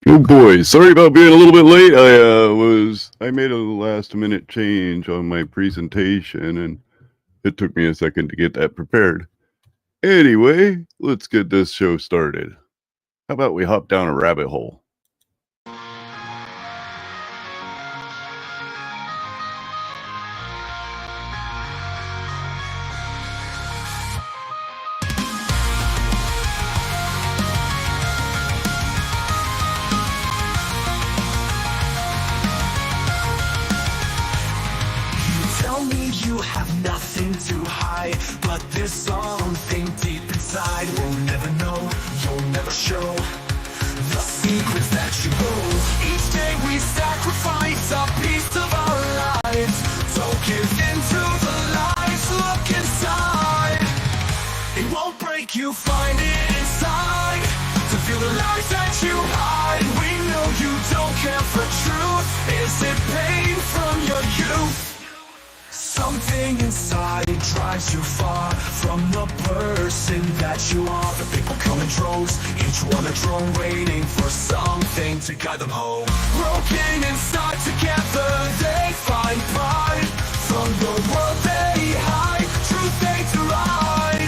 Oh boy, sorry about being a little bit late. I made a last minute change on my presentation and it took me a second to get that prepared. Anyway, let's get this show started. How about we hop down a rabbit hole? Tell me you have nothing to hide, but there's something deep inside we'll never know, you'll never show. The secrets that you hold. Each day we sacrifice a piece of our lives. Don't give in to the lies, look inside. It won't break you, find it inside. To feel the lies that you hide. We know you don't care for truth. Is it pain from your youth? Something inside drives you far from the person that you are. The people come in droves, each one a drone, waiting for something to guide them home. Broken inside, together they find pride. From the world they hide, truth they deride.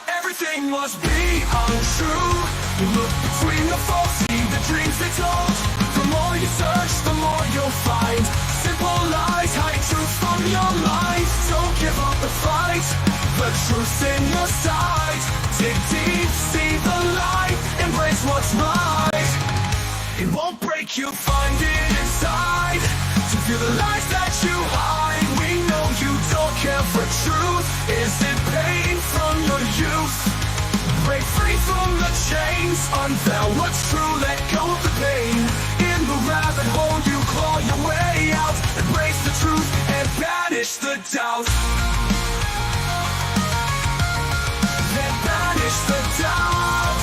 Everything must be untrue. You look between the false, see the dreams they told. The more you search, the more you'll find. Simple lies hide truth from your life. Don't give up the fight. The truth's in your sight. Dig deep, see the light. Embrace what's right. It won't break you, find it inside. To feel the lies that you hide. We know you don't care for truth. Is it pain from your youth? Break free from the chains. Unveil what's true, let go of the pain. In the rabbit hole you claw your way out. Embrace the truth and banish the doubt. Then banish the doubt.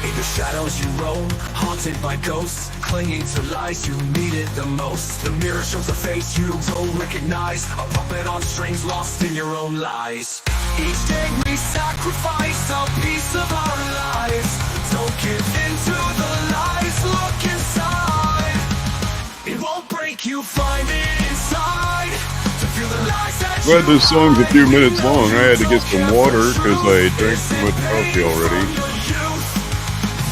In the shadows you roam, haunted by ghosts, clinging to lies you needed the most. The mirror shows a face you don't recognize, a puppet on strings lost in your own lies. Each day we sacrifice a piece of our lives. Don't give in to the lies, look inside. It won't break you, find it inside. To feel the lies that you Glad this song's a few hide. minutes We know long. I you had to get don't some care water for because truth. I drank Is too it much coffee pain already. from your youth?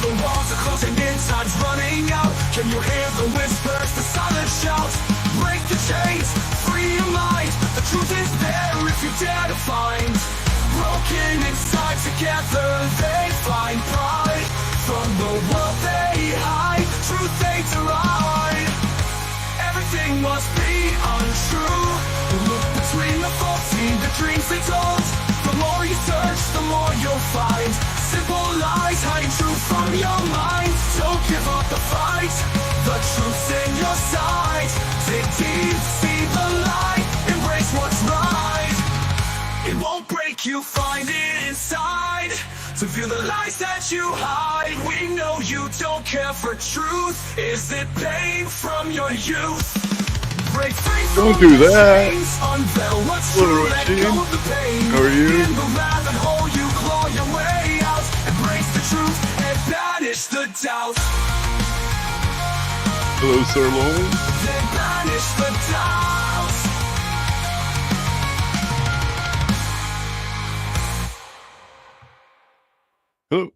The walls are closing in, time's running out. Can you hear the whispers, the silent shouts? Break the chains, free your mind. The truth is there if you dare to find. Broken inside, together they find pride. From the world they hide, truth they deride. Everything must be untrue. Look between the false, see the dreams they told. The more you search, the more you'll find. Simple lies hiding truth from your mind. Don't give up the fight. The truth's in your sight. Dig deep, see the light. Embrace what's right. It won't break you, find it inside. To feel the lies that you hide. We know you don't care for truth. Is it pain from your youth? Break free from Don't do the that. chains. Unveil what's Hello, true, let Richie. go of the pain. How are you? In the rabbit hole you claw your way out. Embrace the truth and banish the doubt. Hello, Sirloin. Then banish the doubt. Hello.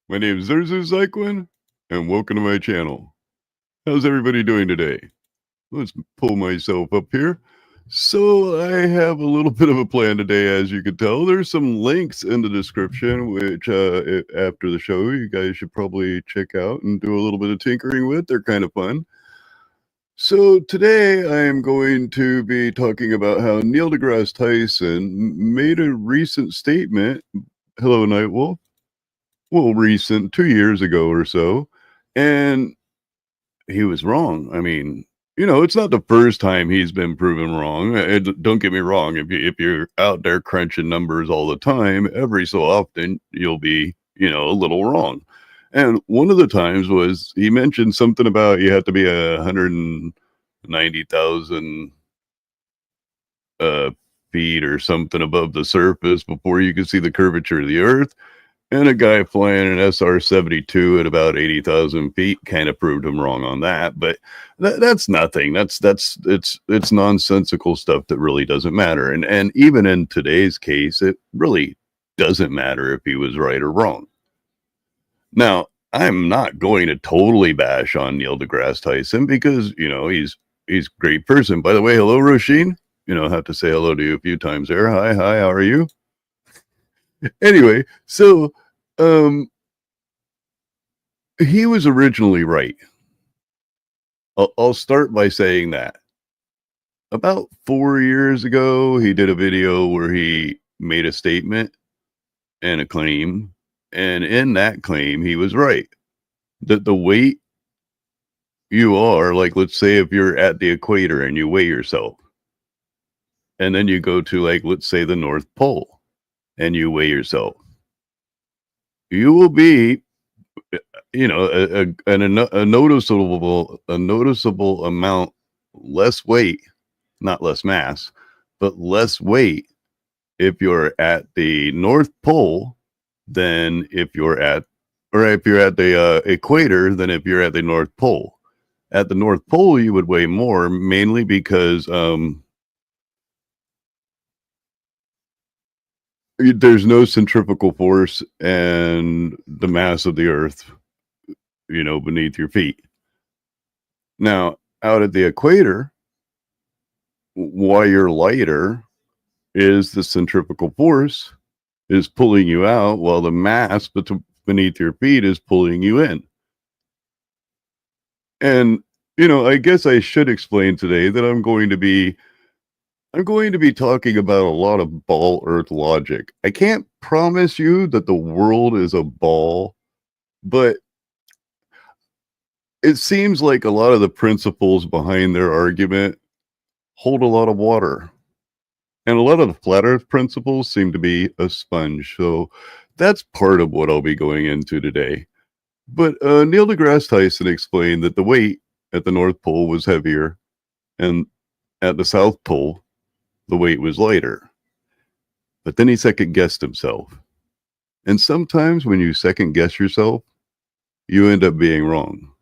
My name is Zerzu Zyquin, and welcome to my channel. How's everybody doing today? Let's pull myself up here. So I have a little bit of a plan today, as you can tell. There's some links in the description, which after the show, you guys should probably check out and do a little bit of tinkering with. They're kind of fun. So today I am going to be talking about how Neil deGrasse Tyson made a recent statement. Hello, Nightwolf. Well, recent, 2 years ago or so. And he was wrong. I mean, it's not the first time he's been proven wrong. Don't get me wrong. If you're out there crunching numbers all the time, every so often you'll be, a little wrong. And one of the times was he mentioned something about you have to be 190,000 feet or something above the surface before you can see the curvature of the Earth. And a guy flying an SR-72 at about 80,000 feet kind of proved him wrong on that. But that's nothing. It's nonsensical stuff that really doesn't matter. And even in today's case, it really doesn't matter if he was right or wrong. Now, I'm not going to totally bash on Neil deGrasse Tyson because, he's a great person. By the way, hello, Roisin. I have to say hello to you a few times there. Hi, how are you? Anyway, so he was originally right. I'll start by saying that. About 4 years ago, he did a video where he made a statement and a claim, and in that claim, he was right. That the weight you are, like, let's say if you're at the equator and you weigh yourself, and then you go to, like, let's say the North Pole, and you weigh yourself, you will be, a noticeable amount less weight, not less mass, but less weight if you're at the North Pole than if you're at the equator than if you're at the North Pole. At the North Pole, you would weigh more, mainly because there's no centrifugal force and the mass of the Earth, beneath your feet. Now, out at the equator, why you're lighter is the centrifugal force is pulling you out while the mass beneath your feet is pulling you in. And, I guess I should explain today that I'm going to be talking about a lot of ball earth logic. I can't promise you that the world is a ball, but it seems like a lot of the principles behind their argument hold a lot of water. And a lot of the flat earth principles seem to be a sponge. So that's part of what I'll be going into today. But Neil deGrasse Tyson explained that the weight at the North Pole was heavier, and at the South Pole, the weight was lighter. But then he second guessed himself. And sometimes when you second guess yourself, you end up being wrong.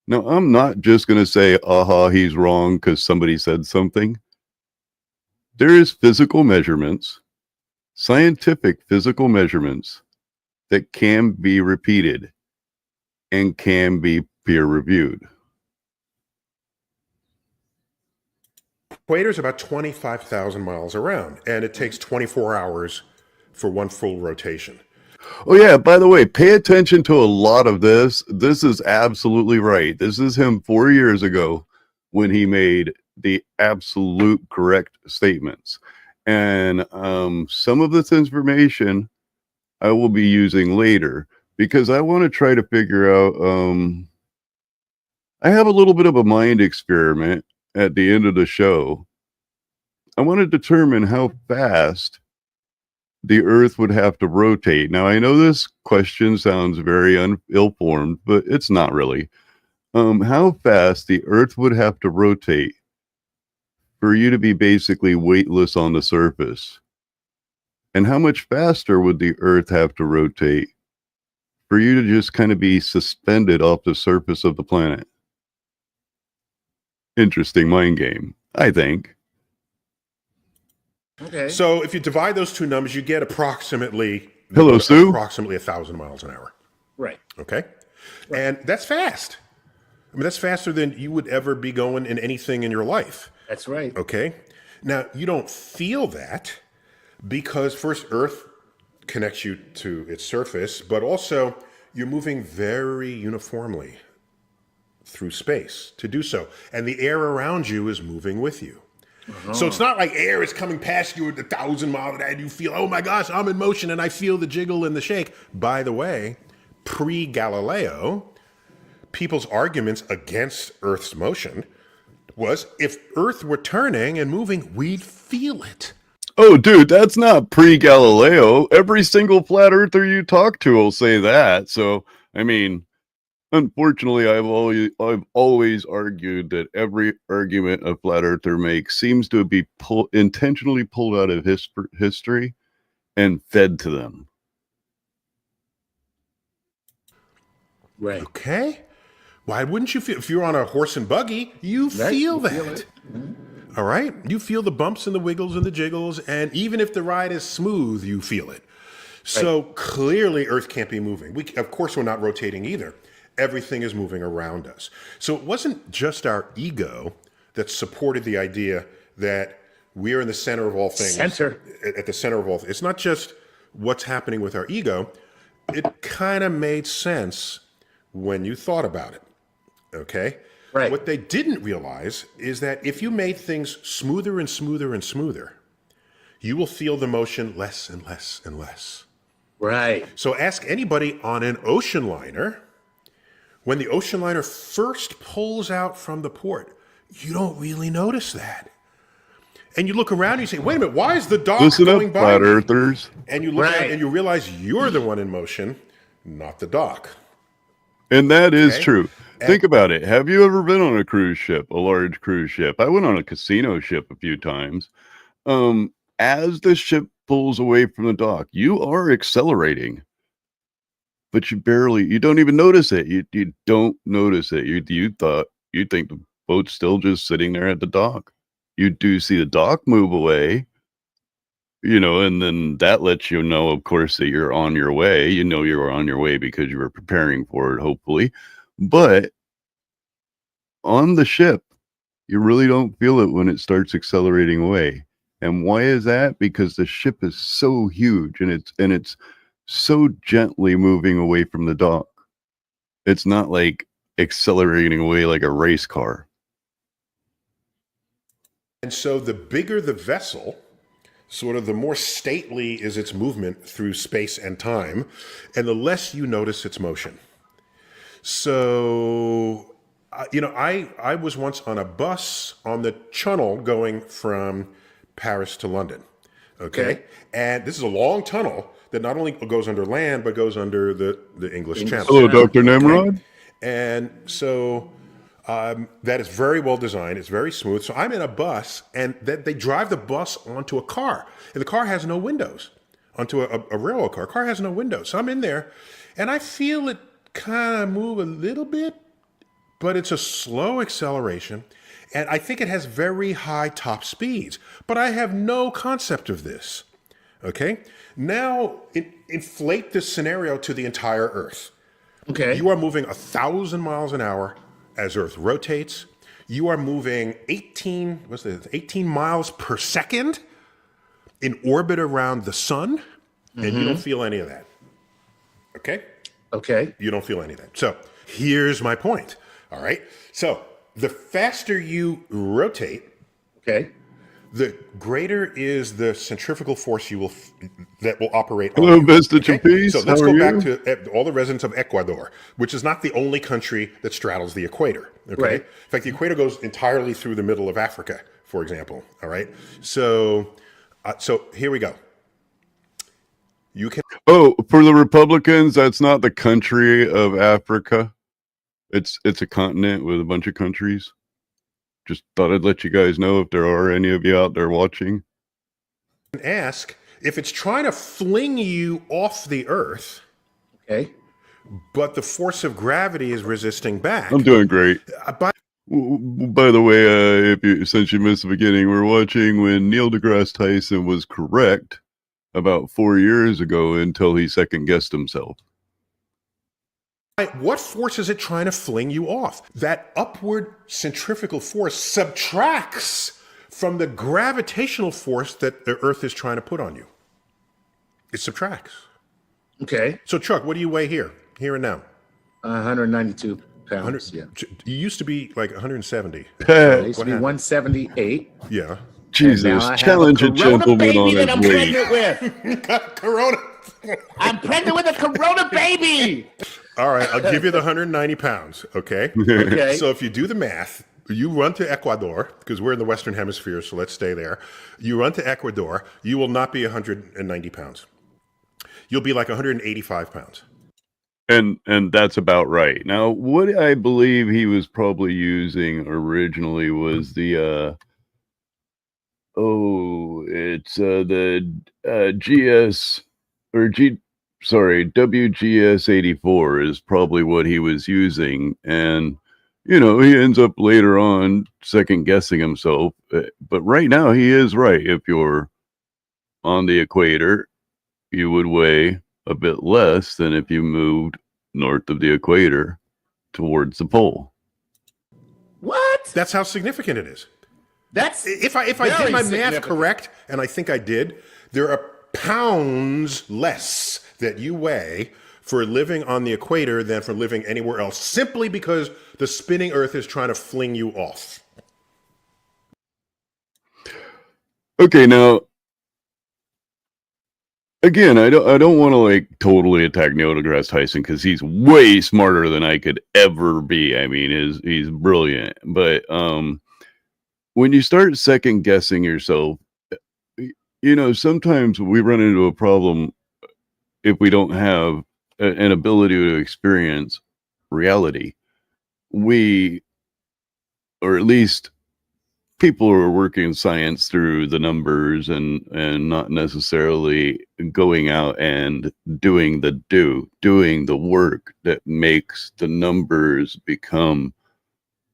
Now, I'm not just going to say, aha, he's wrong because somebody said something. There is physical measurements, scientific physical measurements that can be repeated and can be peer reviewed. Equator is about 25,000 miles around, and it takes 24 hours for one full rotation. Oh, yeah, by the way, pay attention to a lot of this. This is absolutely right. This is him 4 years ago when he made the absolute correct statements. And some of this information I will be using later because I want to try to figure out, I have a little bit of a mind experiment at the end of the show. I want to determine how fast the Earth would have to rotate. Now, I know this question sounds very ill-formed, but it's not really. How fast the Earth would have to rotate for you to be basically weightless on the surface? And how much faster would the Earth have to rotate for you to just kind of be suspended off the surface of the planet? Interesting mind game, I think. Okay. So if you divide those two numbers, you get approximately 1,000 miles an hour. Right. Okay. Right. And that's fast. I mean, that's faster than you would ever be going in anything in your life. That's right. Okay. Now, you don't feel that because first Earth connects you to its surface, but also you're moving very uniformly through space to do so. And the air around you is moving with you. So it's not like air is coming past you at 1,000 miles an hour and you feel, oh my gosh, I'm in motion and I feel the jiggle and the shake. By the way, pre-Galileo, people's arguments against Earth's motion was if Earth were turning and moving, we'd feel it. Oh, dude, that's not pre-Galileo. Every single flat earther you talk to will say that. So, I mean, unfortunately, I've always argued that every argument a flat earther makes seems to be intentionally pulled out of history and fed to them. Right. Okay? Why wouldn't you feel? If you're on a horse and buggy, you feel that. Feel it. All right? You feel the bumps and the wiggles and the jiggles, and even if the ride is smooth, you feel it. So clearly, Earth can't be moving. Of course, we're not rotating either. Everything is moving around us. So it wasn't just our ego that supported the idea that we're in the center of all things. At the center of all things. It's not just what's happening with our ego. It kind of made sense when you thought about it. Okay? Right. What they didn't realize is that if you made things smoother and smoother and smoother, you will feel the motion less and less and less. Right. So ask anybody on an ocean liner, when the ocean liner first pulls out from the port, you don't really notice that. And you look around and you say, wait a minute, why is the dock Listen going up, by flat me? earthers. And you look at and you realize you're the one in motion, not the dock. And that is Okay. true. Think about it. Have you ever been on a cruise ship, a large cruise ship? I went on a casino ship a few times. As the ship pulls away from the dock, you are accelerating, but you don't even notice it. You don't notice it. You think the boat's still just sitting there at the dock. You do see the dock move away, and then that lets you know, of course, that you're on your way. You know you're on your way because you were preparing for it, hopefully. But on the ship, you really don't feel it when it starts accelerating away. And why is that? Because the ship is so huge and it's so gently moving away from the dock. It's not like accelerating away like a race car. And so the bigger the vessel, sort of the more stately is its movement through space and time, and the less you notice its motion. So, I was once on a bus on the Channel going from Paris to London. Okay. And this is a long tunnel that not only goes under land, but goes under the English Channel. Hello, Dr. Nimrod. And so that is very well designed. It's very smooth. So I'm in a bus, and they drive the bus onto a car, and the car has no windows. Onto a railroad car. Car has no windows. So I'm in there, and I feel it kind of move a little bit, but it's a slow acceleration, and I think it has very high top speeds. But I have no concept of this. Okay? Now, inflate this scenario to the entire Earth. Okay. You are moving 1,000 miles an hour as Earth rotates. You are moving 18 miles per second in orbit around the sun, and you don't feel any of that. Okay? Okay. You don't feel any of that. So here's my point. All right? So the faster you rotate, Okay. the greater is the centrifugal force that will operate Hello, on you. Vestige and Peace. So let's How go are back you? to all the residents of Ecuador, which is not the only country that straddles the equator. Okay. Right. In fact, the equator goes entirely through the middle of Africa, for example. All right. So here we go. You can. Oh, for the Republicans, that's not the country of Africa. It's a continent with a bunch of countries. Just thought I'd let you guys know if there are any of you out there watching. Ask if it's trying to fling you off the Earth, Okay. but the force of gravity is resisting back. I'm doing great. By By the way, since you missed the beginning, we're watching when Neil deGrasse Tyson was correct about 4 years ago until he second guessed himself. what force is it trying to fling you off? That upward centrifugal force subtracts from the gravitational force that the Earth is trying to put on you. It subtracts. Okay. So, Chuck, what do you weigh here and now? 192 pounds. Yeah. You used to be like 170. I used to be happened? 178. Yeah. Jesus, I have challenge a Corona gentleman baby on that his I'm weight. pregnant with. Corona. I'm pregnant with a Corona baby. All right, I'll give you the 190 pounds, okay? Okay. So if you do the math, you run to Ecuador, because we're in the Western Hemisphere, so let's stay there. You run to Ecuador, you will not be 190 pounds. You'll be like 185 pounds. And that's about right. Now, what I believe he was probably using originally was the the GS or G sorry, WGS 84 is probably what he was using. And, you know, he ends up later on second guessing himself. But right now he is right. If you're on the equator, you would weigh a bit less than if you moved north of the equator towards the pole. What? That's how significant it is. That's If I did very my math significant. correct, and I think I did, there are pounds less that you weigh for living on the equator than for living anywhere else, simply because the spinning Earth is trying to fling you off. Okay, now again, I don't want to like totally attack Neil deGrasse Tyson because he's way smarter than I could ever be. I mean, he's brilliant. But when you start second guessing yourself, you know, sometimes we run into a problem if we don't have an ability to experience reality. We, or at least people who are working science through the numbers and not necessarily going out and doing the work that makes the numbers become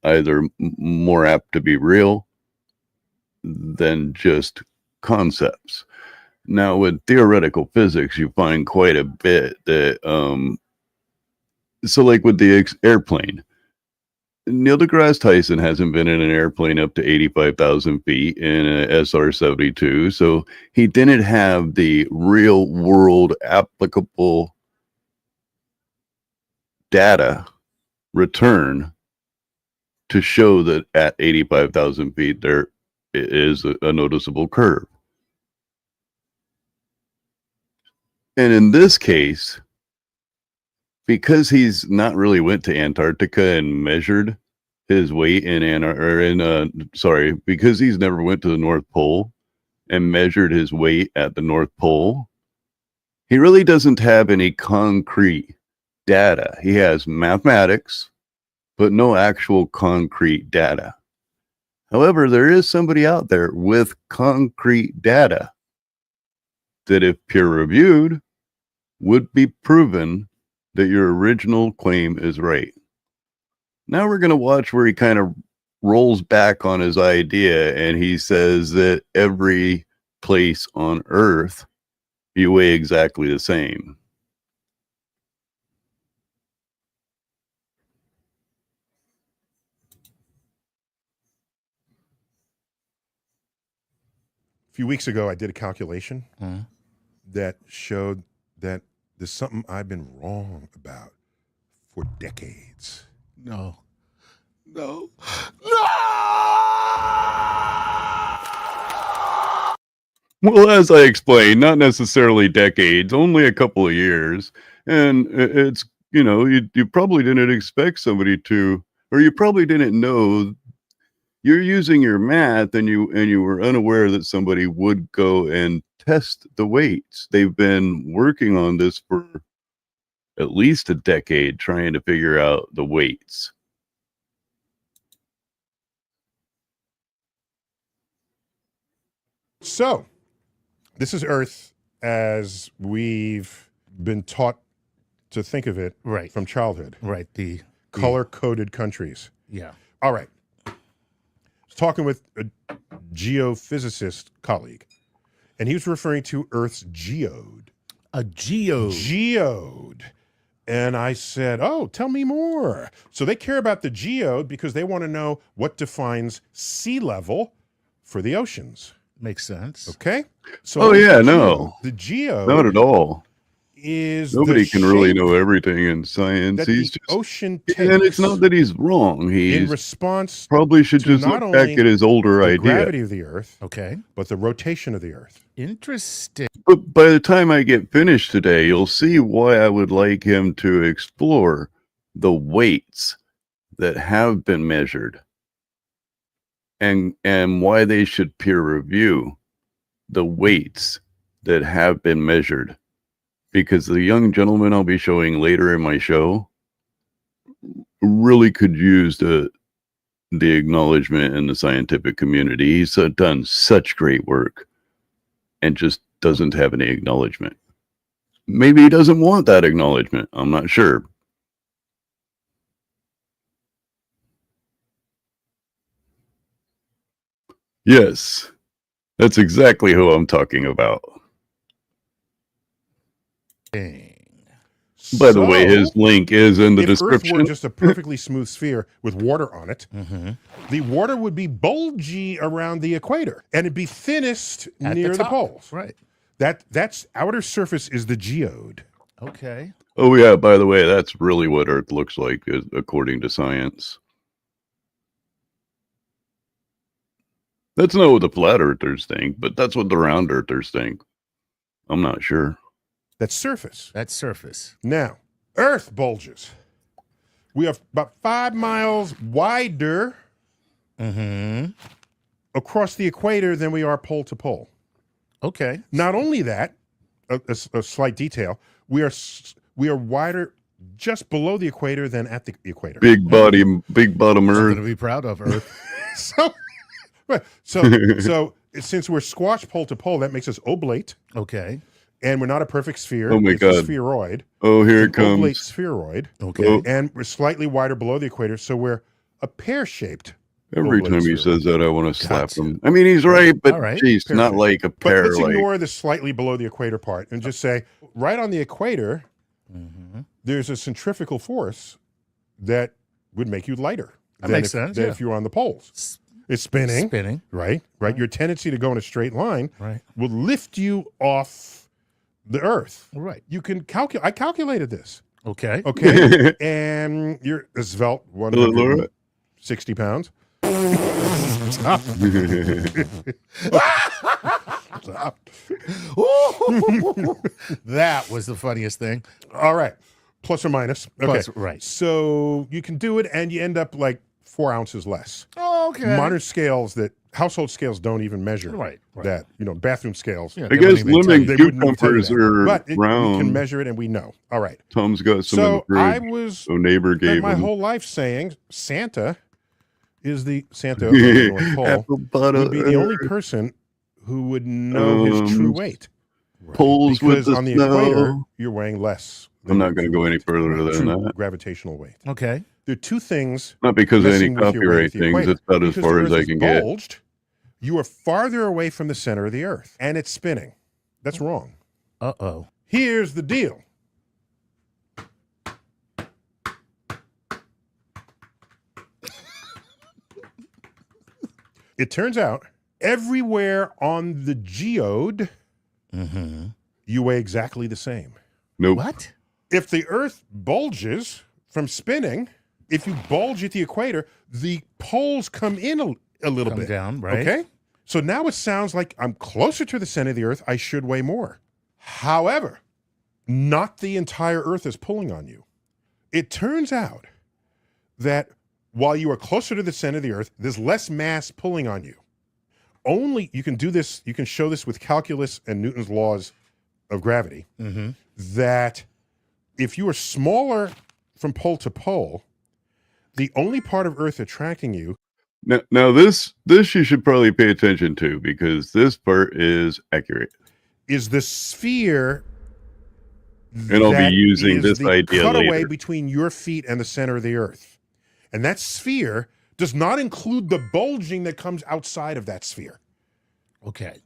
either more apt to be real than just concepts. Now with theoretical physics, you find quite a bit that so like with the airplane, Neil deGrasse Tyson hasn't been in an airplane up to 85,000 feet in a SR-72, so he didn't have the real world applicable data return to show that at 85,000 feet there is a noticeable curve. And in this case, because he's not really went to Antarctica and measured his weight because he's never went to the North Pole and measured his weight at the North Pole, he really doesn't have any concrete data. He has mathematics, but no actual concrete data. However, there is somebody out there with concrete data that, if peer reviewed, would be proven that your original claim is right. Now we're going to watch where he kind of rolls back on his idea and he says that every place on Earth you weigh exactly the same. A few weeks ago, I did a calculation that showed that there's something I've been wrong about for decades. No. Well, as I explained, not necessarily decades, only a couple of years. And it's, you know, you probably didn't expect somebody to, or you probably didn't know you're using your math and you were unaware that somebody would go and test the weights. They've been working on this for at least a decade trying to figure out the weights. So, this is Earth as we've been taught to think of it Right. from childhood. Right. The Color-coded countries. yeah. All right. I was talking with a geophysicist colleague, and he was referring to Earth's geode. A geode. Geode. And I said, oh, tell me more. So they care about the geode because they want to know what defines sea level for the oceans. Makes sense. Okay? So Oh, yeah, the no. The geode Not at all. is Nobody the can really shape know everything in science. that He's the just, ocean and it's takes not that he's wrong. in He's response probably should to just not look back only at his older the idea. gravity of the Earth, Okay. but the rotation of the Earth. Interesting. But by the time I get finished today, you'll see why I would like him to explore the weights that have been measured and why they should peer review the weights that have been measured. Because the young gentleman I'll be showing later in my show really could use the acknowledgement in the scientific community. He's done such great work and just doesn't have any acknowledgement. maybe he doesn't want that acknowledgement. I'm not sure. Yes, that's exactly who I'm talking about. Dang. By the way, his link is in the if Earth description. were just a perfectly smooth sphere with water on it, Mm-hmm. the water would be bulgy around the equator, and it'd be thinnest At near the top. poles. Right. That's outer surface is the geode. Okay. Oh yeah, by the way, that's really what Earth looks like, according to science. That's not what the flat earthers think, but that's what the round earthers think. I'm not sure. That's surface. That's surface. Now, Earth bulges. We are about 5 miles wider Mm-hmm. across the equator than we are pole to pole. Okay. Not only that, a slight detail, we are wider just below the equator than at the equator. Big bottom Something Earth. to be proud of, Earth. So, right, so since we're squashed pole to pole, that makes us oblate, Okay. and we're not a perfect sphere. Oh my it's God. a spheroid. Oh, here it It's an oblate comes. spheroid, Okay. Oh. and we're slightly wider below the equator, so we're a pear-shaped. Every oblate time he spheroid. says that, I want to slap Gotcha. him. I mean, he's right, but All right. geez, not Perfect. like a But pear. let's Like, ignore the slightly below the equator part and just say, right on the equator, Mm-hmm. there's a centrifugal force that would make you lighter. That than makes if, sense, Than yeah. if you were on the poles. It's spinning, Spinning. right? Your tendency to go in a straight line Right. will lift you off the Earth. Right. You can calculate. I calculated this. Okay. Okay, and you're a svelte Hello, Laura. 160 pounds. That was the funniest thing. All right, plus or minus. Okay, Plus, right. So you can do it, and you end up like 4 ounces less. Okay. Modern scales that household scales don't even measure Right. that. Bathroom scales. Yeah, I they wouldn't guess even tell lemon you. They wouldn't even tell you cucumbers that. are But we can round. measure it, and we know. All right. Tom's got some in So the I fridge. was So neighbor spent gave my him. whole life saying Santa is the Santa of the North Pole Apple butter. would be the only person who would know his true weight. Poles with Because the on the snow. equator, you're weighing less. I'm than not your going to true go any weight. further than True that. gravitational weight. Okay. There are two things. Not because of any messing with your weight copyright at the things. equator. It's about as Because far the as Earth I is can get. bulged, you are farther away from the center of the Earth, and it's spinning. That's wrong. Uh-oh. Here's the deal. It turns out everywhere on the geode, Mm-hmm. you weigh exactly the same. Nope. What? If the Earth bulges from spinning, if you bulge at the equator, the poles come in a little Come bit. down, right? Okay? So now it sounds like I'm closer to the center of the Earth. I should weigh more. However, not the entire Earth is pulling on you. It turns out that while you are closer to the center of the Earth, there's less mass pulling on you. Only you can do this, you can show this with calculus and Newton's laws of gravity, Mm-hmm. that if you are smaller from pole to pole, the only part of Earth attracting you Now this you should probably pay attention to because this part is accurate. is the sphere. And I'll be that using is this the idea cutaway later. between your feet and the center of the Earth. And that sphere does not include the bulging that comes outside of that sphere. Okay.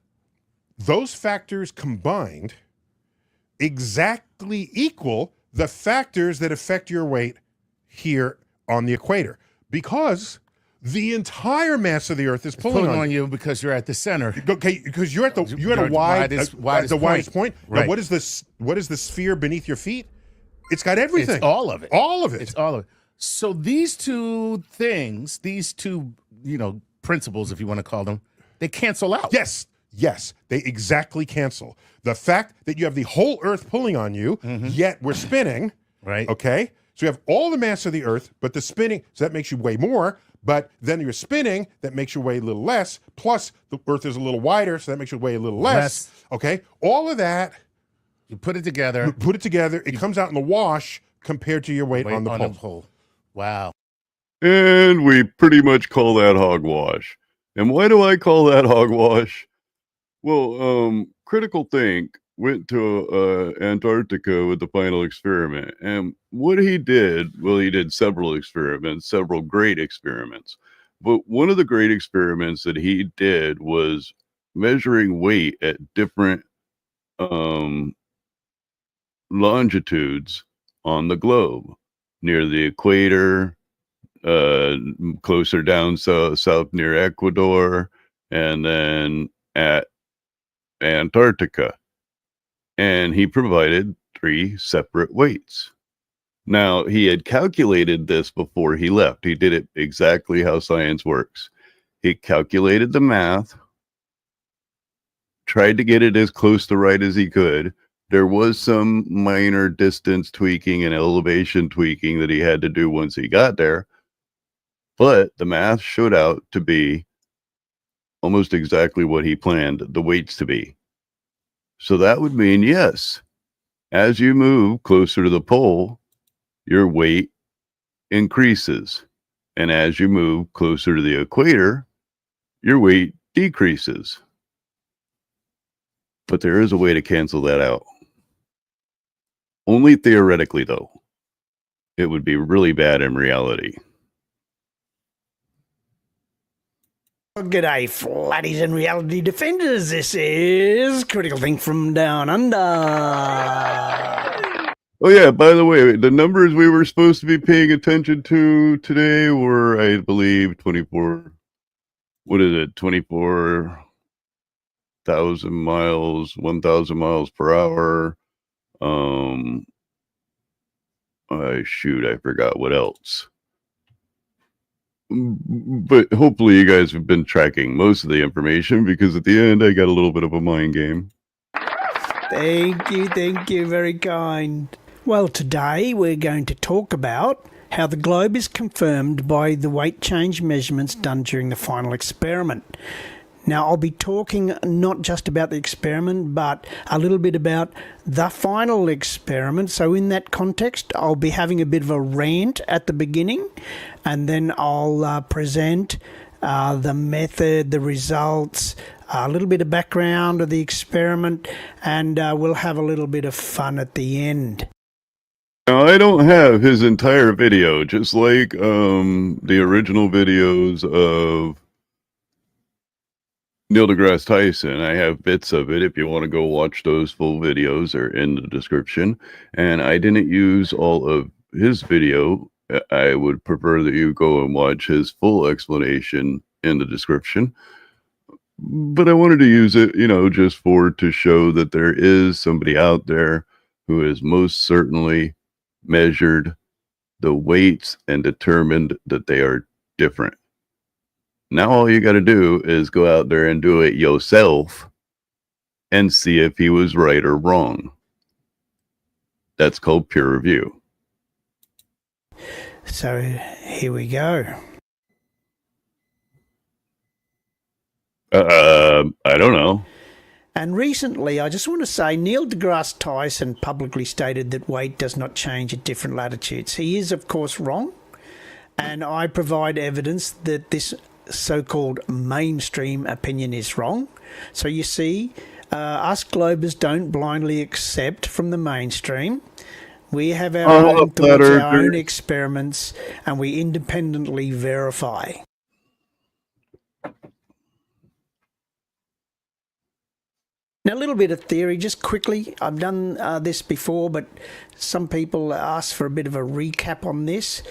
Those factors combined exactly equal the factors that affect your weight here on the equator, because the entire mass of the Earth is pulling Pulling on on you. you because you're at the center. Okay, because you're at a You're widest point. Now, Right. what is this? What is the sphere beneath your feet? It's got everything. It's all of it. All of it. It's all of it. So these two things, these two, principles, if you want to call them, they cancel out. Yes, they exactly cancel. The fact that you have the whole Earth pulling on you, yet we're spinning, Right. okay? So you have all the mass of the Earth, but the spinning, so that makes you weigh more, but then you're spinning, that makes you weigh a little less, plus the Earth is a little wider, so that makes you weigh a little less, okay? All of that, You put it together. put it together, it comes out in the wash compared to your weight on the pole. pole. Wow. And we pretty much call that hogwash. And why do I call that hogwash? Well, critical think went to Antarctica with the final experiment. And what he did, well, he did several experiments, several great experiments. But one of the great experiments that he did was measuring weight at different um, longitudes on the globe, near the equator, closer down south near Ecuador, and then at Antarctica. And he provided 3 separate weights. Now, he had calculated this before he left. He did it exactly how science works. He calculated the math, tried to get it as close to right as he could. There was some minor distance tweaking and elevation tweaking that he had to do once he got there, but the math showed out to be almost exactly what he planned the weights to be. So that would mean, yes, as you move closer to the pole, your weight increases. And as you move closer to the equator, your weight decreases. But there is a way to cancel that out. Only theoretically, though. It would be really bad in reality. G'day, flatties and reality defenders. This is Critical Think from Down Under. Oh, yeah, by the way, the numbers we were supposed to be paying attention to today were, I believe, 24,000 miles, 1,000 miles per hour. I forgot what else. But hopefully you guys have been tracking most of the information, because at the end I got a little bit of a mind game. Thank you, very kind. Well, today we're going to talk about how the globe is confirmed by the weight change measurements done during the final experiment. Now, I'll be talking not just about the experiment, but a little bit about the final experiment. So in that context, I'll be having a bit of a rant at the beginning, and then I'll present the method, the results, a little bit of background of the experiment, and we'll have a little bit of fun at the end. Now, I don't have his entire video, just like the original videos of Neil deGrasse Tyson. I have bits of it. If you want to go watch those full videos, they're in the description. And I didn't use all of his video. I would prefer that you go and watch his full explanation in the description. But I wanted to use it, just to show that there is somebody out there who has most certainly measured the weights and determined that they are different. Now all you got to do is go out there and do it yourself and see if he was right or wrong. That's called peer review. So here we go. I don't know. And recently, I just want to say, Neil deGrasse Tyson publicly stated that weight does not change at different latitudes. He is, of course, wrong. And I provide evidence that this so-called mainstream opinion is wrong. So you see, us Globers don't blindly accept from the mainstream. We have our own thoughts, our own experiments, and we independently verify. Now, a little bit of theory, just quickly. I've done this before, but some people ask for a bit of a recap on this.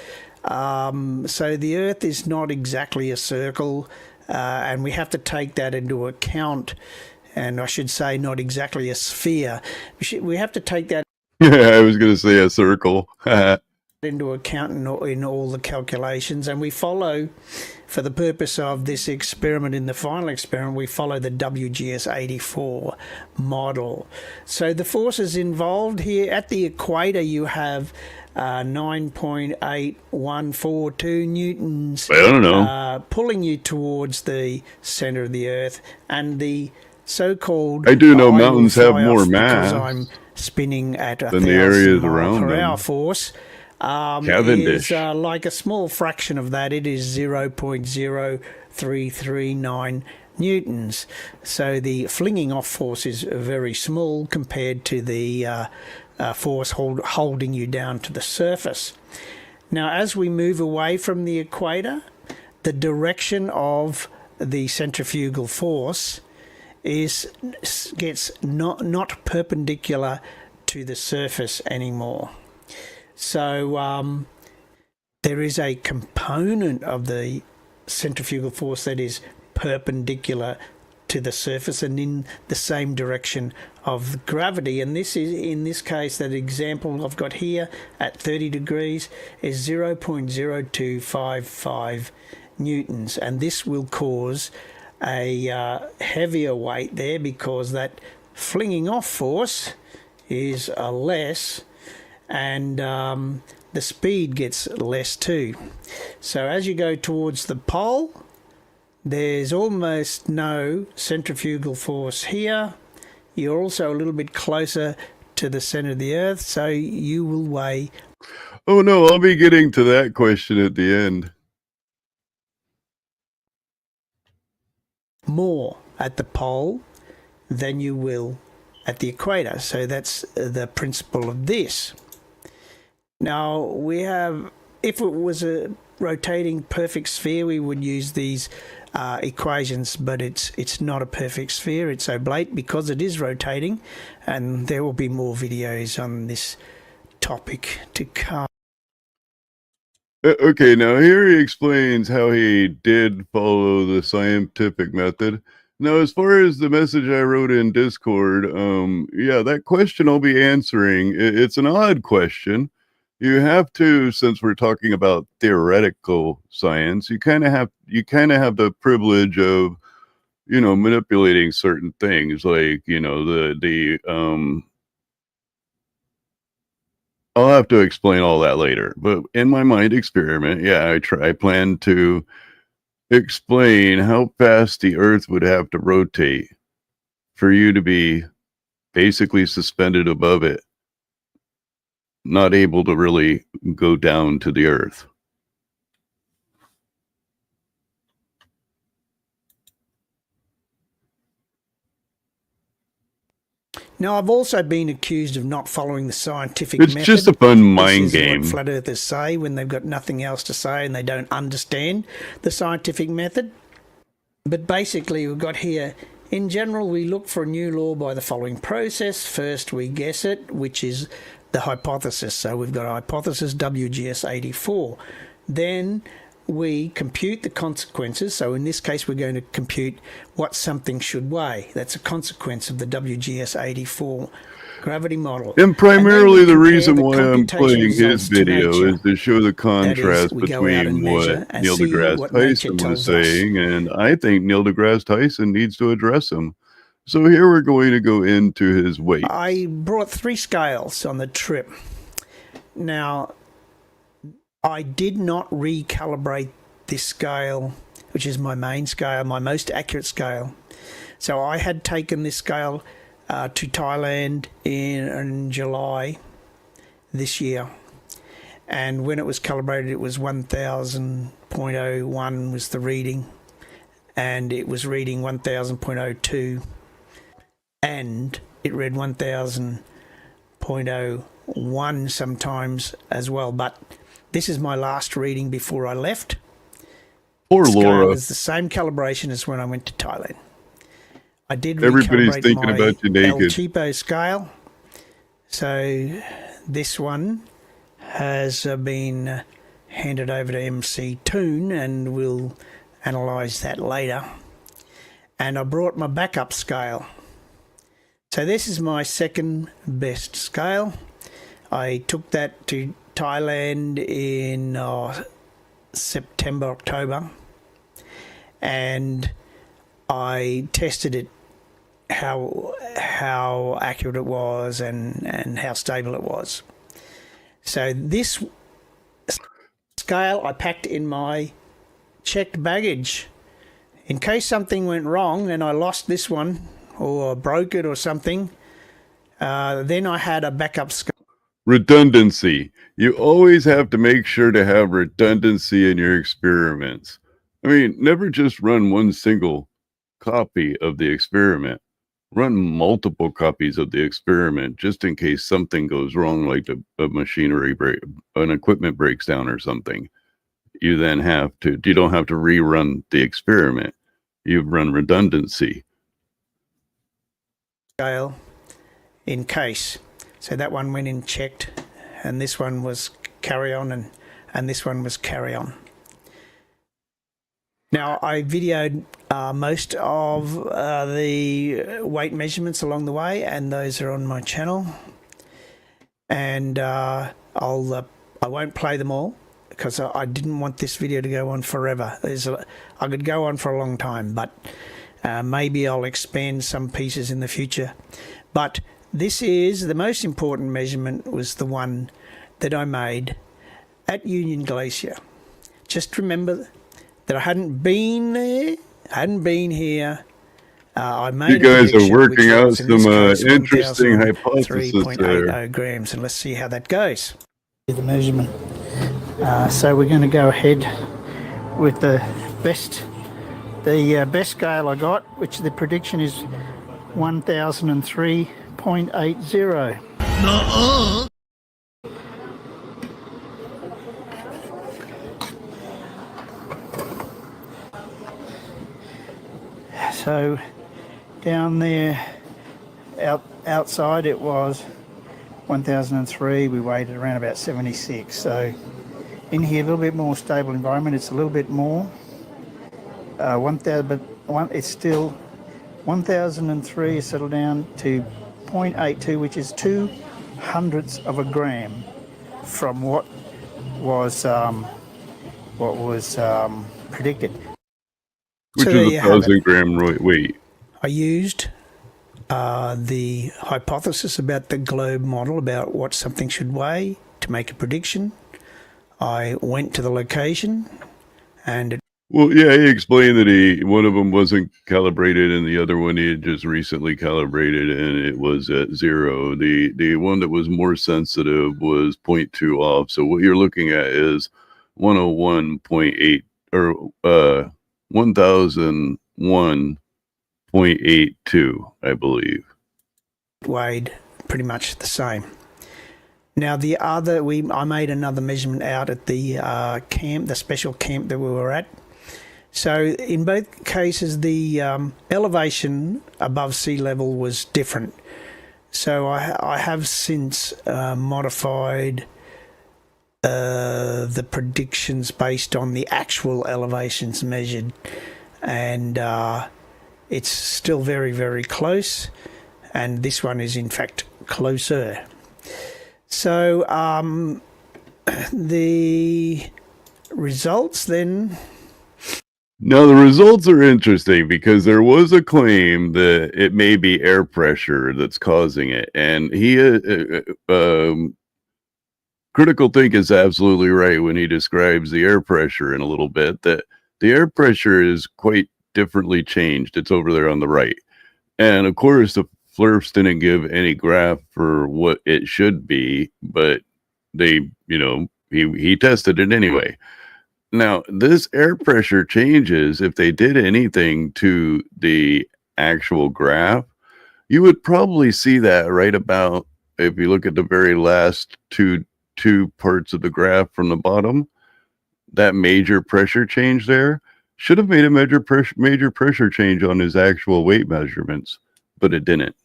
So the Earth is not exactly a circle, and we have to take that into account. And I should say not exactly a sphere. We have to take that I was going to say a circle. into account in all the calculations, and we follow, for the purpose of this experiment, in the final experiment, we follow the WGS 84 model. So the forces involved here at the equator, you have 9.8142 newtons I don't know. pulling you towards the center of the Earth, and the so-called I do know mountains have more mass because I'm spinning at a than the areas 1,000 around mile per them. hour force. Cavendish. Is like a small fraction of that. It is 0.0339 newtons. So the flinging off force is very small compared to the force holding you down to the surface. Now, as we move away from the equator, the direction of the centrifugal force gets not perpendicular to the surface anymore. So there is a component of the centrifugal force that is perpendicular to the surface and in the same direction of gravity. And this is, in this case, that example I've got here at 30 degrees is 0.0255 newtons. And this will cause a heavier weight there because that flinging off force is less, and the speed gets less too. So as you go towards the pole, there's almost no centrifugal force here. You're also a little bit closer to the center of the Earth, so you will weigh... Oh no, I'll be getting to that question at the end. ...more at the pole than you will at the equator. So that's the principle of this. Now, we have... If it was a rotating perfect sphere, we would use these equations, but it's not a perfect sphere. It's oblate because it is rotating, and there will be more videos on this topic to come. Okay, now here he explains how he did follow the scientific method. Now, as far as the message I wrote in Discord, yeah, that question I'll be answering. It's an odd question. You have to, since we're talking about theoretical science, you kind of have the privilege of, you know, manipulating certain things, like, you know, I'll have to explain all that later. But in my mind experiment, yeah, I plan to explain how fast the Earth would have to rotate for you to be basically suspended above it, not able to really go down to the Earth. Now, I've also been accused of not following the scientific It's method. just a fun mind This is game. what flat earthers say when they've got nothing else to say and they don't understand the scientific method. But basically, we've got here, in general, we look for a new law by the following process. First, we guess it, which is the hypothesis. So we've got a hypothesis WGS 84. Then we compute the consequences. So in this case, we're going to compute what something should weigh. That's a consequence of the WGS 84 gravity model. And primarily the reason the why I'm computation playing his results to video nature. is to show the contrast we go out and between measure what and Neil see deGrasse what nature Tyson was tells us. saying, and I think Neil deGrasse Tyson needs to address him. So here we're going to go into his weight. I brought 3 scales on the trip. Now, I did not recalibrate this scale, which is my main scale, my most accurate scale. So I had taken this scale to Thailand in July this year. And when it was calibrated, it was 1000.01 was the reading. And it was reading 1000.02. And it read 1000.01 sometimes as well. But this is my last reading before I left. Poor Scale Laura. is the same calibration as when I went to Thailand. I did Everybody's recalibrate thinking my about you naked. El Cheapo scale. So this one has been handed over to MC Toon, and we'll analyse that later. And I brought my backup scale. So this is my second best scale. I took that to Thailand in September, October, and I tested it, how accurate it was and how stable it was. So this scale I packed in my checked baggage in case something went wrong and I lost this one or broke it or something. Then I had a backup scale. Redundancy. You always have to make sure to have redundancy in your experiments. I mean, never just run one single copy of the experiment. Run multiple copies of the experiment just in case something goes wrong, like a machinery break, an equipment breaks down or something. You then you don't have to rerun the experiment. You run redundancy. Scale in case. So that one went in checked, and this one was carry on, and this one was carry on. Now, I videoed most of the weight measurements along the way, and those are on my channel. And I won't play them all because I didn't want this video to go on forever. I could go on for a long time, but maybe I'll expand some pieces in the future. But this is the most important measurement, was the one that I made at Union Glacier. Just remember that I hadn't been there, hadn't been here. I made you guys are working out some interesting hypotheses 3.80 grams, and let's see how that goes. The measurement. So we're going to go ahead with the best scale I got, which the prediction is 1003.80. So down there outside it was 1003. We weighed it around about 76. So in here a little bit more stable environment, it's a little bit more 1000, but it's still 1003 is settled down to 0.82, which is 0.02 of a gram from what was predicted. Which So is 1,000 gram weight. I used the hypothesis about the globe model, about what something should weigh, to make a prediction. I went to the location, and Well, yeah, he explained that one of them wasn't calibrated and the other one he had just recently calibrated and it was at 0. The one that was more sensitive was 0.2 off. So what you're looking at is 101.8 or 1001.82, I believe. weighed pretty much the same. Now the other, I made another measurement out at the camp, the special camp that we were at. So in both cases, the elevation above sea level was different. So I have since modified the predictions based on the actual elevations measured, and it's still very, very close, and this one is in fact closer. So the results then... Now, the results are interesting because there was a claim that it may be air pressure that's causing it. And Critical Think is absolutely right when he describes the air pressure in a little bit, that the air pressure is quite differently changed. It's over there on the right. And of course, the Flurfs didn't give any graph for what it should be, but he tested it anyway. Now, this air pressure changes. If they did anything to the actual graph, you would probably see that right about, if you look at the very last two parts of the graph from the bottom, that major pressure change there should have made a major pressure change on his actual weight measurements, but it didn't.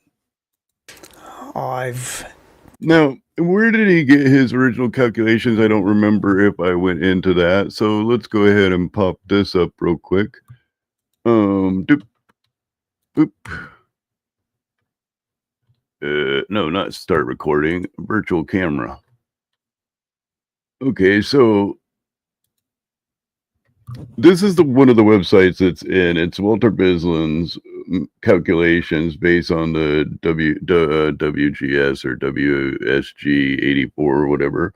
Now, where did he get his original calculations? I don't remember if I went into that. So let's go ahead and pop this up real quick. Doop. Boop. No, not start recording. Virtual camera. Okay, so this is one of the websites it's in. It's Walter Bislin's calculations based on the WGS or WSG 84 or whatever.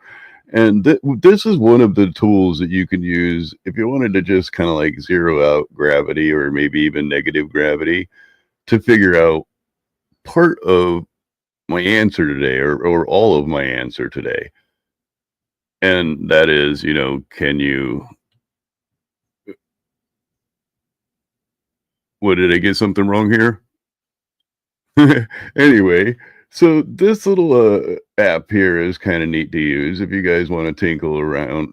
And this is one of the tools that you can use if you wanted to just kind of like zero out gravity or maybe even negative gravity to figure out part of my answer today or all of my answer today. And that is, can you What, did I get something wrong here? Anyway, so this little app here is kind of neat to use if you guys want to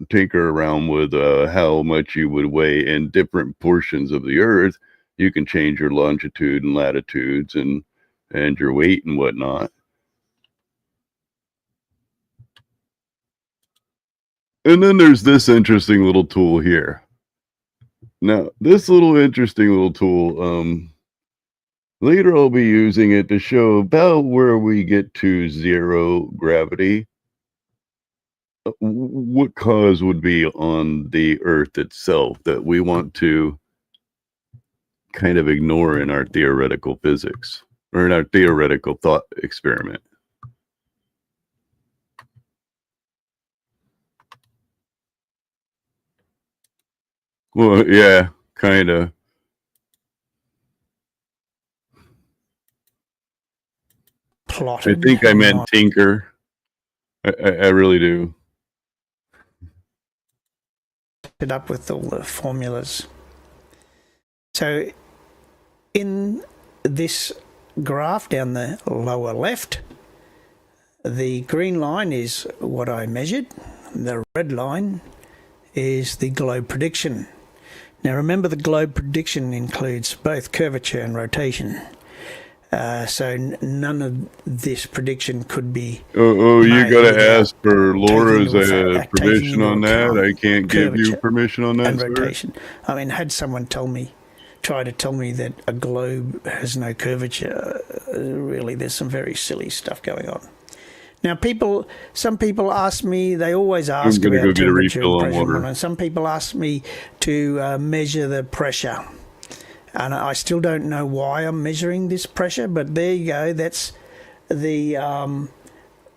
tinker around with how much you would weigh in different portions of the earth. You can change your longitude and latitudes and your weight and whatnot. And then there's this interesting little tool here. Now, this interesting little tool, later I'll be using it to show about where we get to zero gravity. What cause would be on the Earth itself that we want to kind of ignore in our theoretical physics or in our theoretical thought experiment. Well, yeah, kind of. Plotted. I think I meant tinker. I really do. It up with all the formulas. So in this graph down the lower left, the green line is what I measured. The red line is the globe prediction. Now remember, the globe prediction includes both curvature and rotation. So none of this prediction could be. Oh, you got to ask for Laura's taking permission on that. I can't give you curvature permission on that, and sir. rotation. I mean, had someone try to tell me that a globe has no curvature, really, there's some very silly stuff going on. Now, some people ask me, they always ask I'm gonna about go get a temperature refill and on pressure, water. and some people ask me to measure the pressure. And I still don't know why I'm measuring this pressure, but there you go. That's the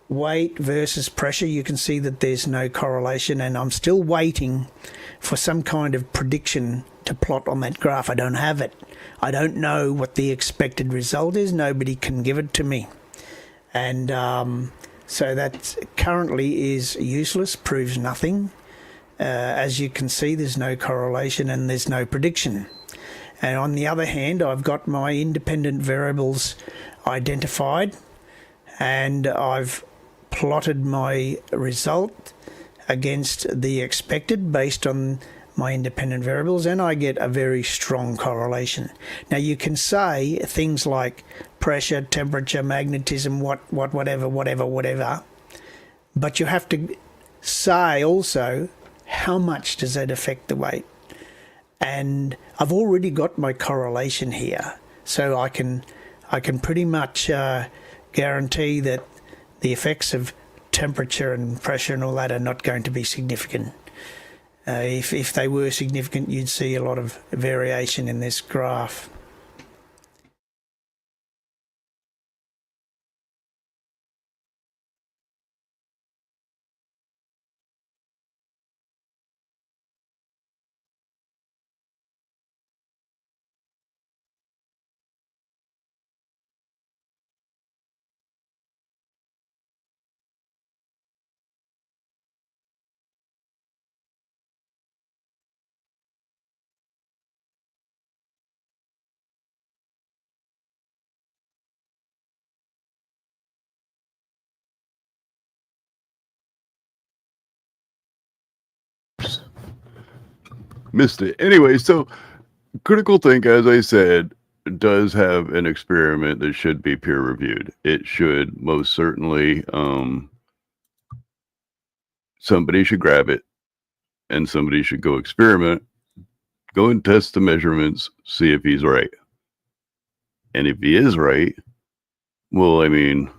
weight versus pressure. You can see that there's no correlation, and I'm still waiting for some kind of prediction to plot on that graph. I don't have it. I don't know what the expected result is. Nobody can give it to me. And so that currently is useless, proves nothing. As you can see, there's no correlation and there's no prediction. And on the other hand, I've got my independent variables identified, and I've plotted my result against the expected based on my independent variables, and I get a very strong correlation. Now you can say things like pressure, temperature, magnetism, whatever, but you have to say also how much does that affect the weight. And I've already got my correlation here, so I can pretty much guarantee that the effects of temperature and pressure and all that are not going to be significant. If they were significant, you'd see a lot of variation in this graph. Missed it. Anyway, so Critical Think, as I said, does have an experiment that should be peer reviewed. It should most certainly, somebody should grab it and somebody should go experiment, go and test the measurements, see if he's right. And if he is right, well, I mean,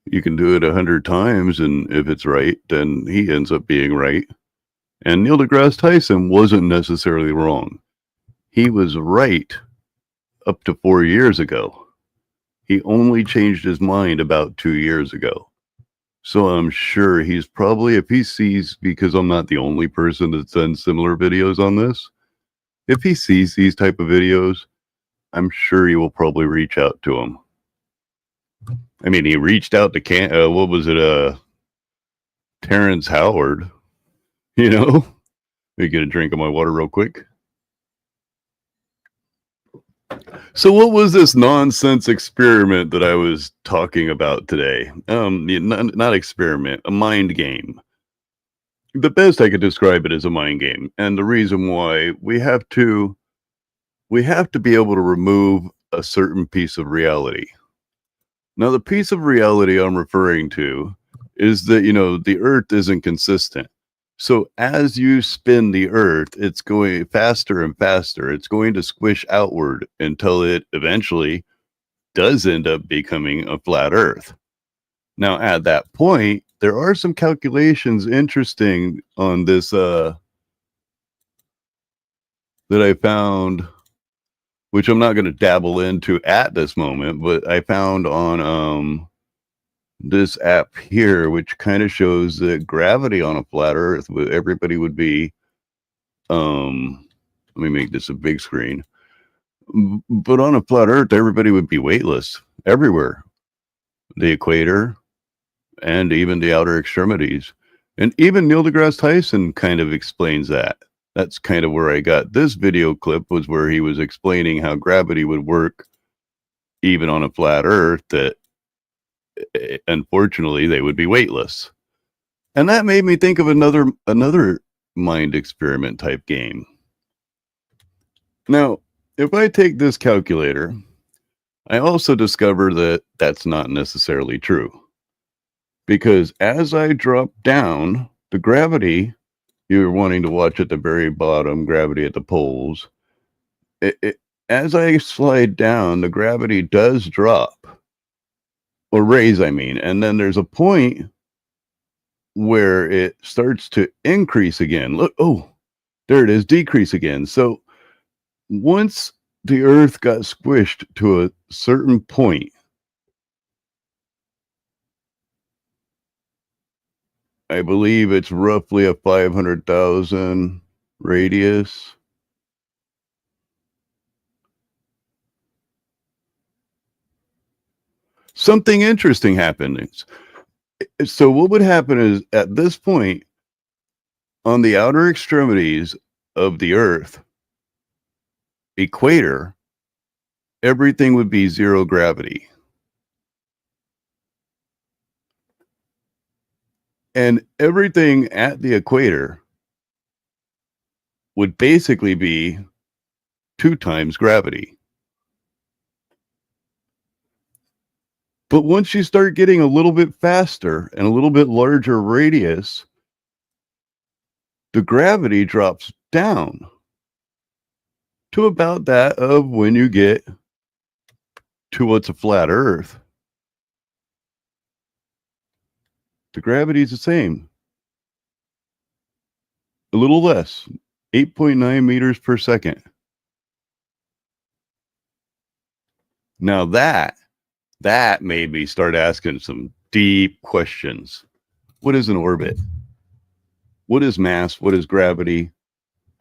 you can do it 100 times, and if it's right, then he ends up being right. And Neil deGrasse Tyson wasn't necessarily wrong. He was right up to 4 years ago. He only changed his mind about 2 years ago. So I'm sure he's probably, if he sees, because I'm not the only person that's done similar videos on this, if he sees these type of videos, I'm sure he will probably reach out to him. I mean, he reached out to what was it, Terrence Howard, you know? Let me get a drink of my water real quick. So what was this nonsense experiment that I was talking about today? Not experiment, a mind game. The best I could describe it as a mind game. And the reason why we have to be able to remove a certain piece of reality. Now, the piece of reality I'm referring to is that, the earth isn't consistent. So as you spin the earth, it's going faster and faster. It's going to squish outward until it eventually does end up becoming a flat earth. Now, at that point, there are some calculations interesting on this that I found, which I'm not going to dabble into at this moment, but I found on this app here, which kind of shows that gravity on a flat earth, everybody would be, let me make this a big screen, but on a flat earth, everybody would be weightless everywhere, the equator and even the outer extremities. And even Neil deGrasse Tyson kind of explains that. That's kind of where I got this video clip, was where he was explaining how gravity would work even on a flat earth, that unfortunately they would be weightless. And that made me think of another mind experiment type game. Now, if I take this calculator, I also discover that that's not necessarily true. Because as I drop down, the gravity, you're wanting to watch at the very bottom, gravity at the poles, as I slide down, the gravity does drop, or raise, I mean, and then there's a point where it starts to increase again. Look, oh, there it is, decrease again. So once the earth got squished to a certain point, I believe it's roughly a 500,000 radius. Something interesting happens. So what would happen is, at this point, on the outer extremities of the earth equator, everything would be zero gravity. And everything at the equator would basically be 2 times gravity. But once you start getting a little bit faster and a little bit larger radius, the gravity drops down to about that of when you get to what's a flat earth. The gravity is the same. A little less, 8.9 meters per second. Now that made me start asking some deep questions. What is an orbit? What is mass? What is gravity?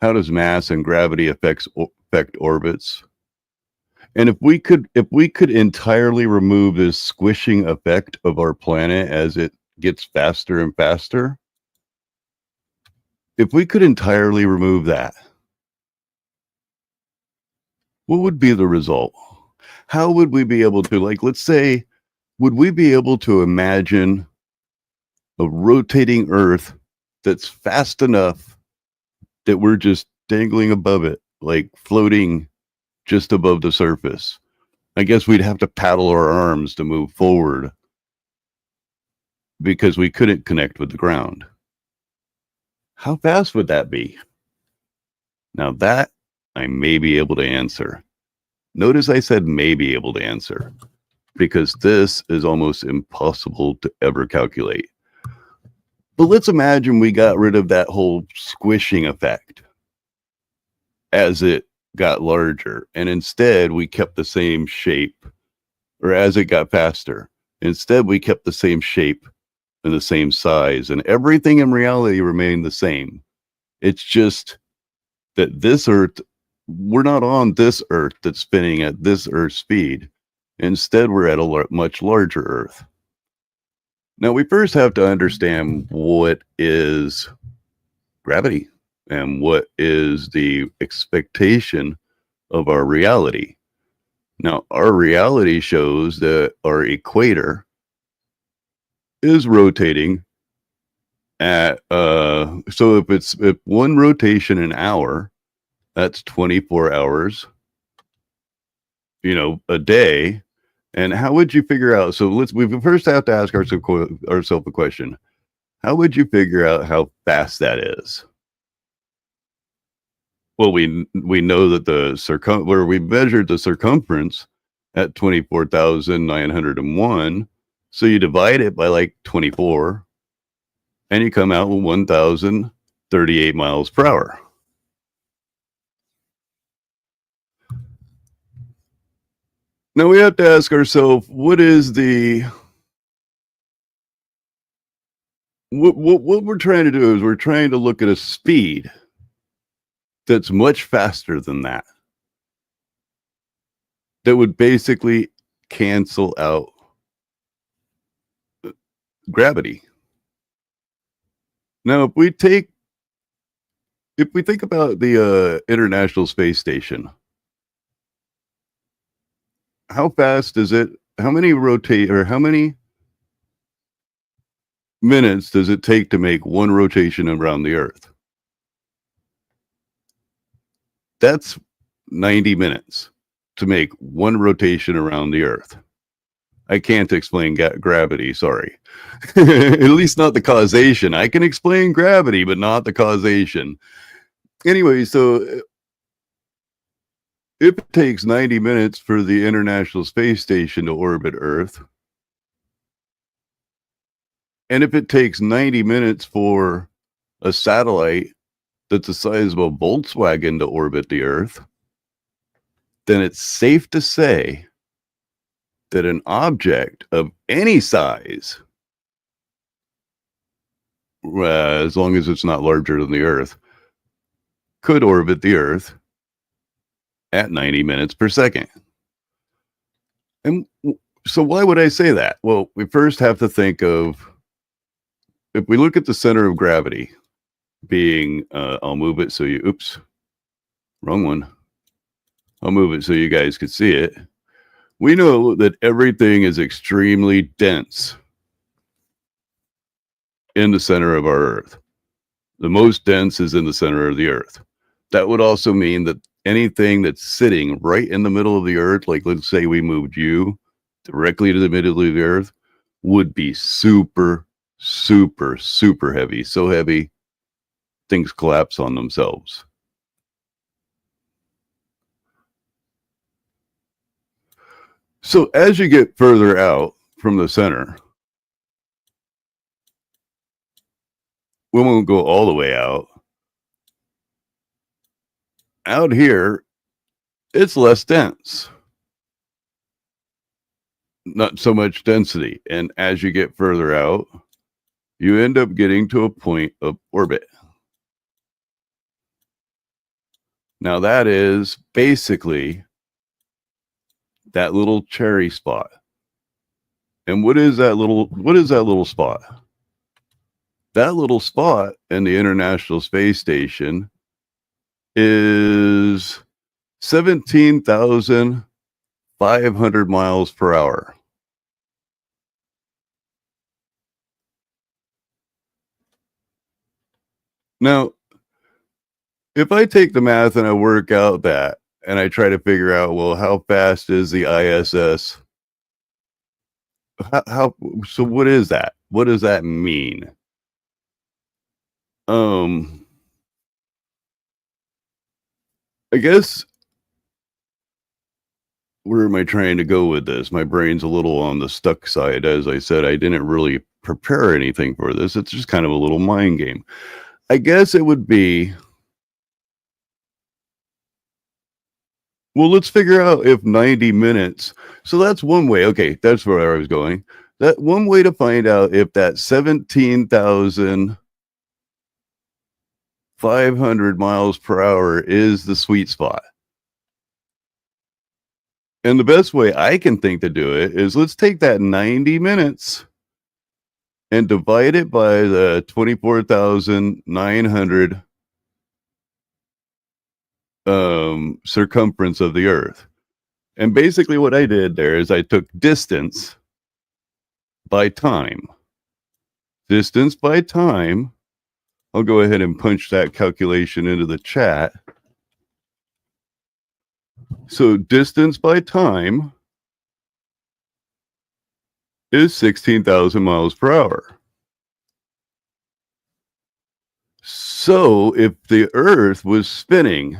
How does mass and gravity affect orbits? And if we could entirely remove this squishing effect of our planet as it gets faster and faster, if we could entirely remove that, what would be the result? How would we be able to, like, let's say, would we be able to imagine a rotating Earth that's fast enough that we're just dangling above it, like floating just above the surface? I guess we'd have to paddle our arms to move forward because we couldn't connect with the ground. How fast would that be? Now that I may be able to answer. Notice I said may be able to answer, because this is almost impossible to ever calculate. But let's imagine we got rid of that whole squishing effect as it got larger, and instead we kept the same shape, or as it got faster. Instead, we kept the same shape and the same size, and everything in reality remained the same. It's just that this Earth, we're not on this Earth that's spinning at this Earth speed. Instead, we're at a much larger Earth. Now, we first have to understand what is gravity and what is the expectation of our reality. Now, our reality shows that our equator is rotating at so if one rotation an hour, that's 24 hours, a day. And how would you figure out? So we first have to ask ourselves a question. How would you figure out how fast that is? Well, we know that where we measured the circumference at 24,901. So you divide it by like 24 and you come out with 1,038 miles per hour. Now we have to ask ourselves, what we're trying to do is we're trying to look at a speed that's much faster than that would basically cancel out gravity. Now, if we think about the International Space Station, how fast is it? How many minutes does it take to make one rotation around the Earth? That's 90 minutes to make one rotation around the Earth. I can't explain gravity, sorry. At least not the causation. I can explain gravity, but not the causation. Anyway, so if it takes 90 minutes for the International Space Station to orbit Earth, and if it takes 90 minutes for a satellite that's the size of a Volkswagen to orbit the Earth, then it's safe to say that an object of any size, as long as it's not larger than the Earth, could orbit the Earth at 90 minutes per second. And so why would I say that? Well, we first have to think of, if we look at the center of gravity being, I'll move it so oops, wrong one. I'll move it so you guys could see it. We know that everything is extremely dense in the center of our Earth. The most dense is in the center of the Earth. That would also mean that anything that's sitting right in the middle of the Earth, like let's say we moved you directly to the middle of the Earth, would be super, super, super heavy. So heavy, things collapse on themselves. So as you get further out from the center, we won't go all the way out. Out here, it's less dense. Not so much density. And as you get further out, you end up getting to a point of orbit. Now that is basically that little cherry spot. And what is that little spot? That little spot in the International Space Station is 17,500 miles per hour. Now, if I take the math and I work out that, and I try to figure out, well, how fast is the ISS? So what is that? What does that mean? I guess, where am I trying to go with this? My brain's a little on the stuck side. As I said, I didn't really prepare anything for this. It's just kind of a little mind game. I guess it would be, well, let's figure out if 90 minutes. So that's one way. Okay, that's where I was going. That one way to find out if that 17,500 miles per hour is the sweet spot. And the best way I can think to do it is, let's take that 90 minutes and divide it by the 24,900 circumference of the Earth. And basically what I did there is I took distance by time. Distance by time. I'll go ahead and punch that calculation into the chat. So distance by time is 16,000 miles per hour. So if the Earth was spinning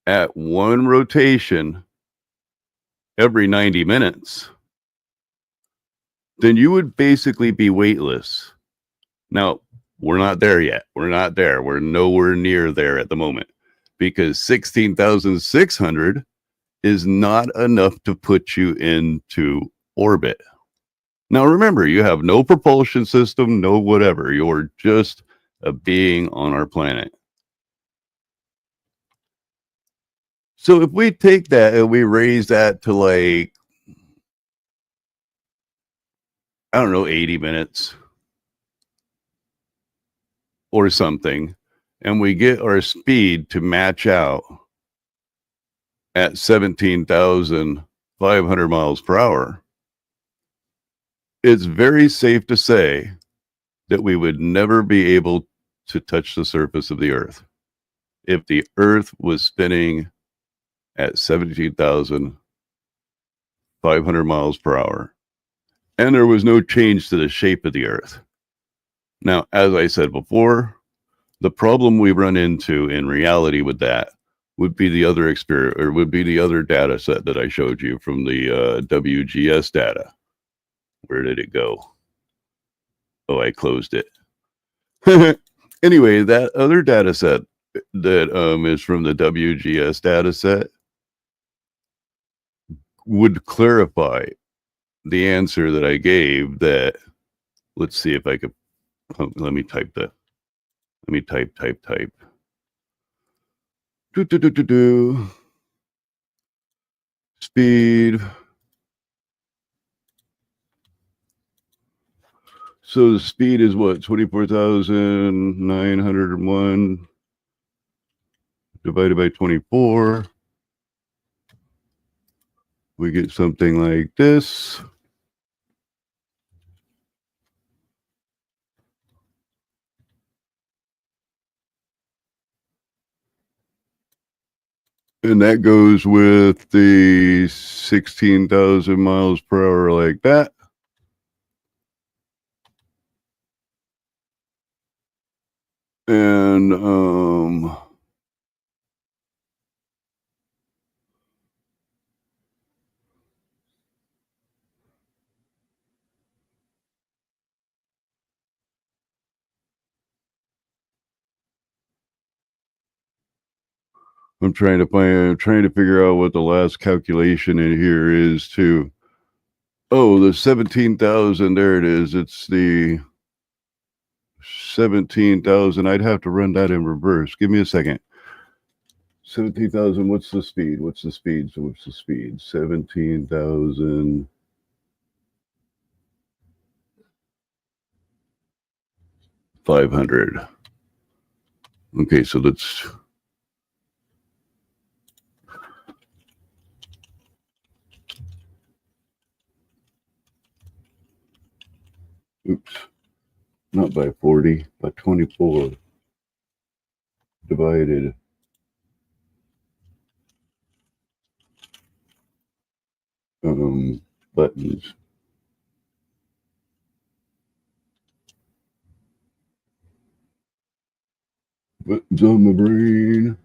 at one rotation every 90 minutes, then you would basically be weightless. Now, we're not there yet. We're not there. We're nowhere near there at the moment, because 16,600 is not enough to put you into orbit. Now, remember, you have no propulsion system, no whatever. You're just a being on our planet. So if we take that and we raise that to, like, I don't know, 80 minutes or something, and we get our speed to match out at 17,500 miles per hour, it's very safe to say that we would never be able to touch the surface of the Earth if the Earth was spinning at 17,500 miles per hour and there was no change to the shape of the Earth. Now, as I said before, the problem we run into in reality with that would be the other experience, or would be the other data set that I showed you from the WGS data. Where did it go? Oh, I closed it. Anyway, that other data set that is from the WGS data set would clarify the answer that I gave. That, let's see if I could, let me type. Speed. So the speed is what? 24,901 divided by 24. We get something like this. And that goes with the 16,000 miles per hour like that. And I'm trying to figure out what the last calculation in here is too. Oh, the 17,000, there it is. It's the 17,000. I'd have to run that in reverse. Give me a second. 17,000, what's the speed? So what's the speed? 17,000. 500. Okay, so let's. Oops. Not by 40, by 24 divided. Buttons. Buttons on my brain.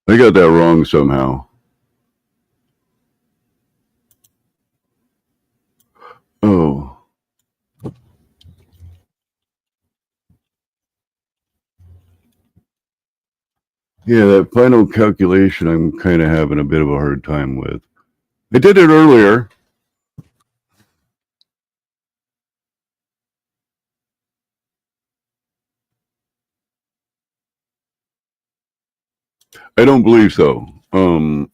I got that wrong somehow. Oh. Yeah, that final calculation I'm kind of having a bit of a hard time with. I did it earlier. I don't believe so.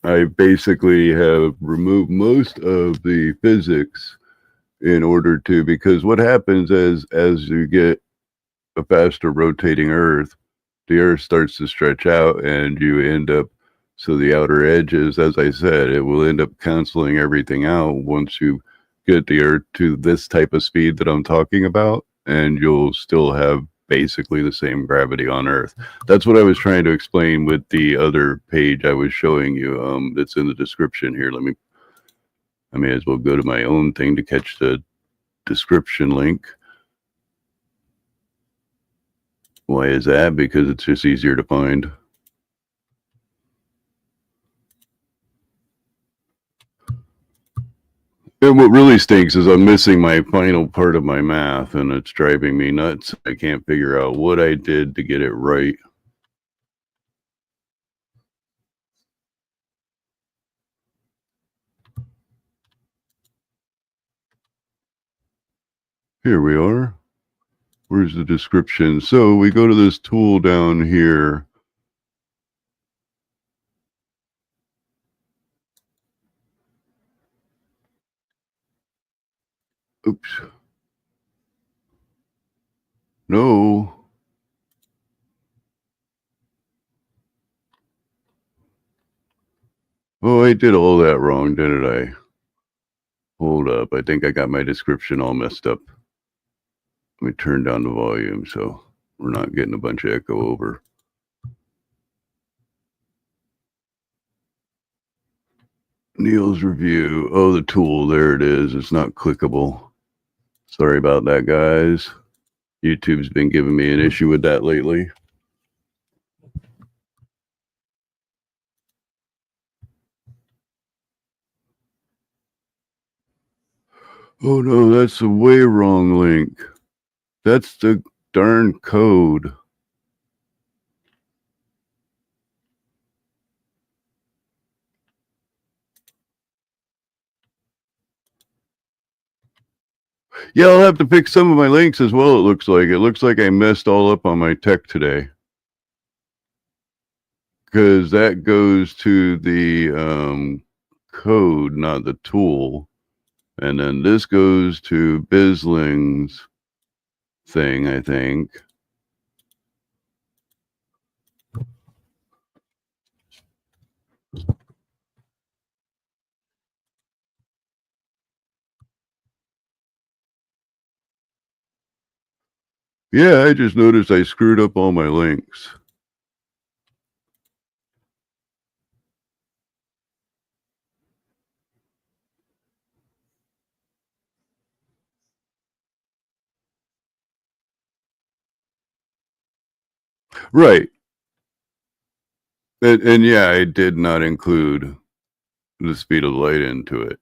I basically have removed most of the physics in order to, because what happens as you get a faster rotating Earth, the Earth starts to stretch out, and you end up, so the outer edges, as I said, it will end up canceling everything out once you get the Earth to this type of speed that I'm talking about, and you'll still have basically the same gravity on Earth. That's what I was trying to explain with the other page I was showing you. It's in the description here. I may as well go to my own thing to catch the description link. Why is that? Because it's just easier to find. And what really stinks is I'm missing my final part of my math, and it's driving me nuts. I can't figure out what I did to get it right. Here we are. Where's the description? So we go to this tool down here. Oops. No. Oh, I did all that wrong, didn't I? Hold up. I think I got my description all messed up. Let me turn down the volume so we're not getting a bunch of echo over. Neil's review. Oh, the tool. There it is. It's not clickable. Sorry about that, guys. YouTube's been giving me an issue with that lately. Oh no, that's the way wrong link. That's the darn code. Yeah, I'll have to fix some of my links as well, it looks like. It looks like I messed all up on my tech today. Because that goes to the code, not the tool. And then this goes to Bislin's thing, I think. Yeah, I just noticed I screwed up all my links. Right. And yeah, I did not include the speed of light into it.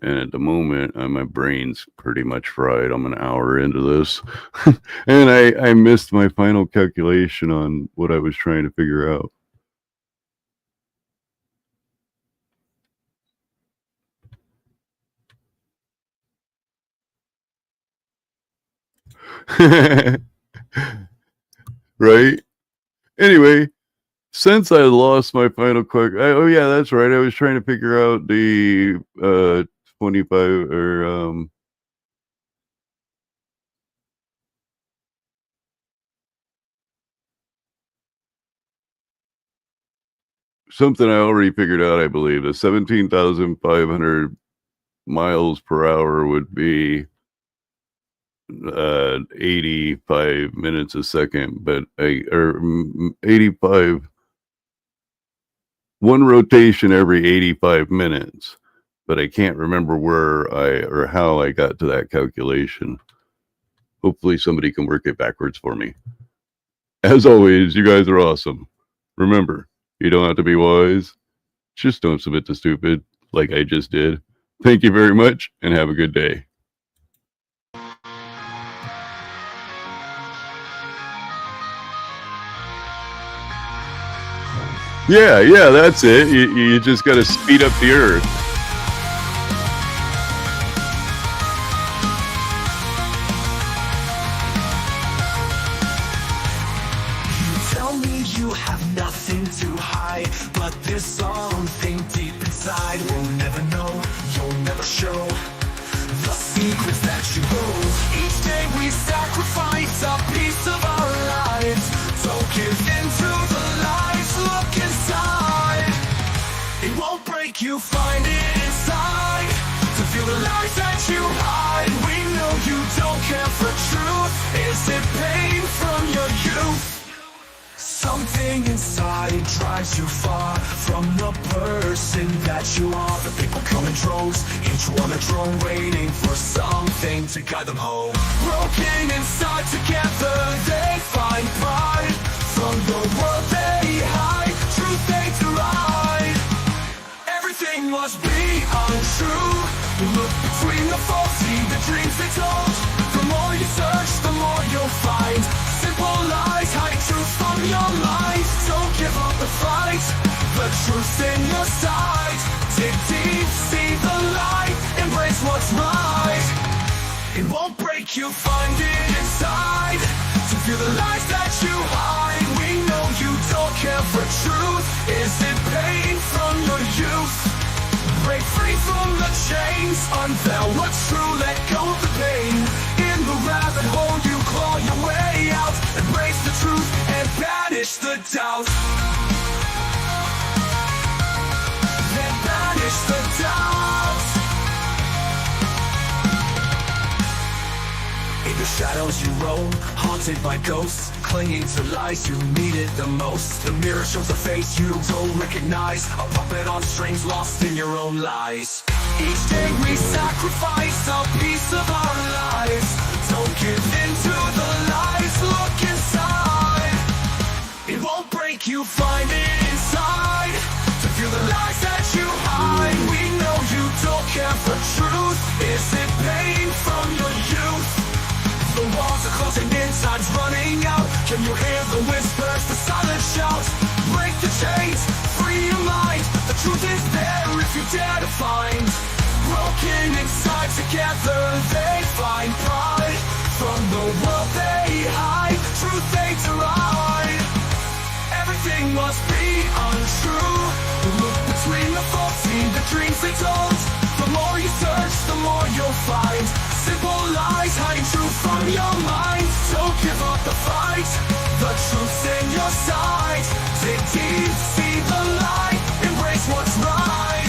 And at the moment, my brain's pretty much fried. I'm an hour into this. And I missed my final calculation on what I was trying to figure out. Right? Anyway, since I lost my final oh yeah, that's right. I was trying to figure out the 25 or something I already figured out, I believe. The 17,500 miles per hour would be 85 minutes a second, but 85, one rotation every 85 minutes. But I can't remember where or how I got to that calculation. Hopefully somebody can work it backwards for me. As always, you guys are awesome. Remember, you don't have to be wise. Just don't submit to stupid like I just did. Thank you very much and have a good day. Yeah, that's it. You just got to speed up the Earth. You tell me you have nothing nothing too high, but there's something deep inside we'll never know, you'll never show. The secrets that you hold. Each day we sacrifice a piece of our lives. Don't give in to the lies, look inside. It won't break you, find it inside. To feel the lies that you hide. We know you don't care for truth. Is it pain from your youth? Something inside drives you far from the person that you are. The people come in droves, each one a drone, waiting for something to guide them home. Broken inside, together they find pride. From the world they hide, truth they deride. Everything must be untrue. Look between the false, see the dreams they told. The more you search, the more you'll find. Simple lies, hide truth from your life. Don't give up the fight. The truth's in your sight. Dig deep, see the light. Embrace what's right. It won't break you, find it inside. To feel the lies that you hide. We know you don't care for truth. Is it pain from your youth? Break free from the chains. Unveil what's true, let go of the pain. In the rabbit hole you claw your way out. Embrace the truth and banish the doubt. Then banish the doubt. In the shadows you roam, haunted by ghosts, clinging to lies you needed the most. The mirror shows a face you don't recognize, a puppet on strings lost in your own lies. Each day we sacrifice a piece of our lives. Don't give in to the lies, look inside. It won't break you, find it inside. To feel the lies that you hide. We know you don't care for truth. Is it pain from your youth? The walls are closing in, time's running out. Can you hear the whispers, the silent shouts? Break the chains, free your mind. The truth is there if you dare to find. Broken inside, together they find pride. From the world they hide, truth they deride. Everything must be untrue. Look between the false, see the dreams they told. The more you search, the more you'll find. Simple lies, hiding truth from your mind. Don't give up the fight. The truth's in your sight. Dig deep, see the light. Embrace what's right.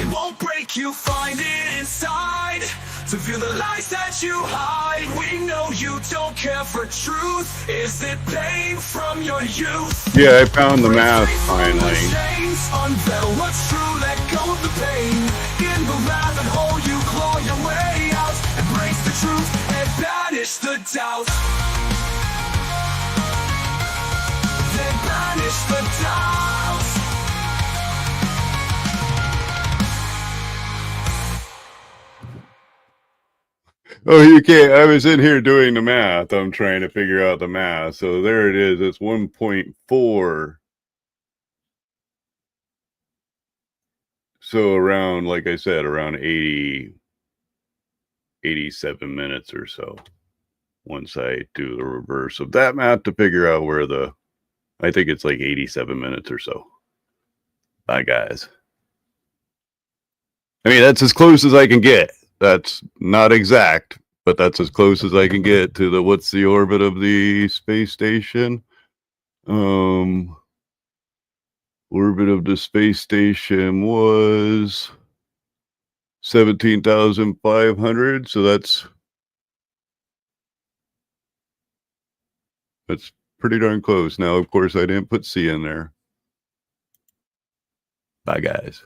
It won't break you, find it inside. To feel the lies that you hide. We know you don't care for truth. Is it pain from your youth? Yeah, I found the math finally. Unveil what's true, let go of the pain. In the rabbit hole you claw your way out. Embrace the truth and banish the doubt. Then banish the doubt. Oh, you can't. I was in here doing the math. I'm trying to figure out the math. So there it is. It's 1.4. So around, like I said, around 87 minutes or so. Once I do the reverse of that math to figure out where I think it's like 87 minutes or so. Bye, guys. I mean, that's as close as I can get. That's not exact, but that's as close as I can get to what's the orbit of the space station? Orbit of the space station was 17,500. So that's pretty darn close. Now, of course, I didn't put C in there. Bye, guys.